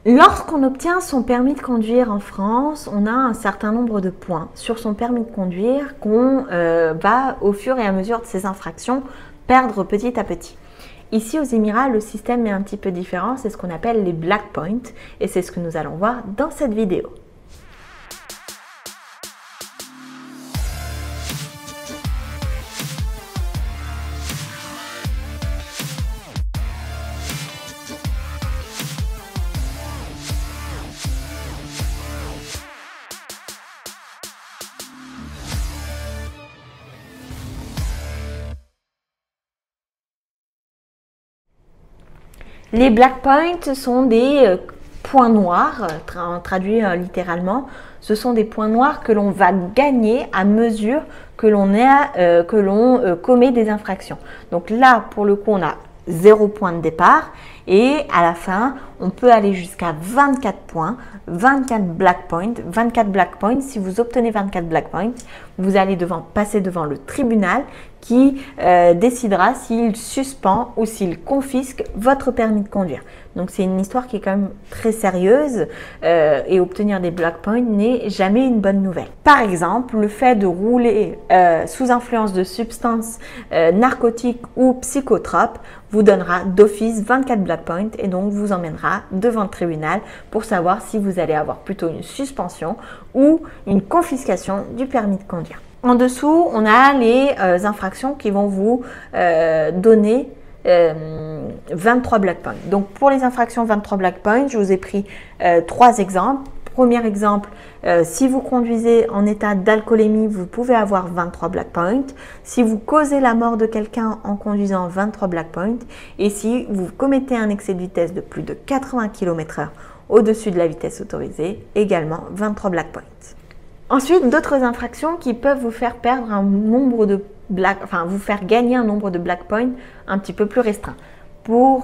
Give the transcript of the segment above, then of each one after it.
Lorsqu'on obtient son permis de conduire en France, on a un certain nombre de points sur son permis de conduire qu'on va, au fur et à mesure de ses infractions, perdre petit à petit. Ici aux Émirats, le système est un petit peu différent, c'est ce qu'on appelle les black points et c'est ce que nous allons voir dans cette vidéo. Les black points sont des points noirs, traduit littéralement, ce sont des points noirs que l'on va gagner à mesure que l'on commet des infractions. Donc là, pour le coup, on a 0 point de départ et à la fin, on peut aller jusqu'à 24 points, 24 black points. 24 black points, si vous obtenez 24 black points, vous allez passer devant le tribunal qui décidera s'il suspend ou s'il confisque votre permis de conduire. Donc c'est une histoire qui est quand même très sérieuse et obtenir des black points n'est jamais une bonne nouvelle. Par exemple, le fait de rouler sous influence de substances narcotiques ou psychotropes vous donnera d'office 24 black points et donc vous emmènera devant le tribunal pour savoir si vous allez avoir plutôt une suspension ou une confiscation du permis de conduire. En dessous, on a les infractions qui vont vous donner 23 black points. Donc pour les infractions 23 black points, je vous ai pris 3 exemples. Premier exemple, si vous conduisez en état d'alcoolémie, vous pouvez avoir 23 black points. Si vous causez la mort de quelqu'un en conduisant, 23 black points. Et si vous commettez un excès de vitesse de plus de 80 km/h au-dessus de la vitesse autorisée, également 23 black points. Ensuite, d'autres infractions qui peuvent vous faire perdre un nombre de vous faire gagner un nombre de black points un petit peu plus restreint.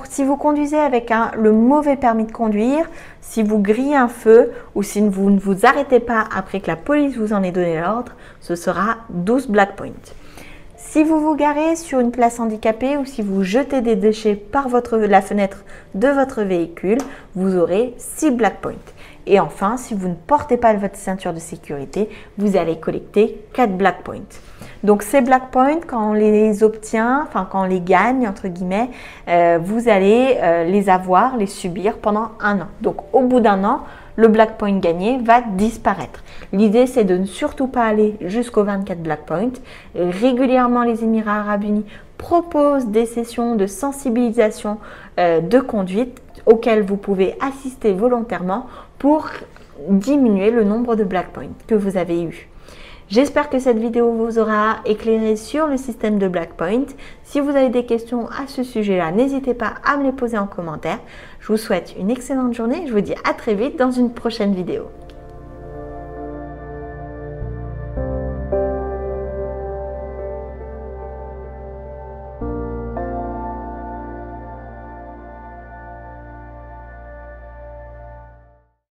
Si vous conduisez avec le mauvais permis de conduire, si vous grillez un feu ou si vous ne vous arrêtez pas après que la police vous en ait donné l'ordre, ce sera 12 black points. Si vous vous garez sur une place handicapée ou si vous jetez des déchets par la fenêtre de votre véhicule, vous aurez 6 black points. Et enfin, si vous ne portez pas votre ceinture de sécurité, vous allez collecter 4 black points. Donc ces black points, quand on les obtient, quand on les gagne, entre guillemets, vous allez les subir pendant un an. Donc au bout d'un an, le black point gagné va disparaître. L'idée, c'est de ne surtout pas aller jusqu'aux 24 black points. Régulièrement, les Émirats arabes unis proposent des sessions de sensibilisation de conduite auxquelles vous pouvez assister volontairement pour diminuer le nombre de black points que vous avez eu. J'espère que cette vidéo vous aura éclairé sur le système de black point. Si vous avez des questions à ce sujet-là, n'hésitez pas à me les poser en commentaire. Je vous souhaite une excellente journée et je vous dis à très vite dans une prochaine vidéo.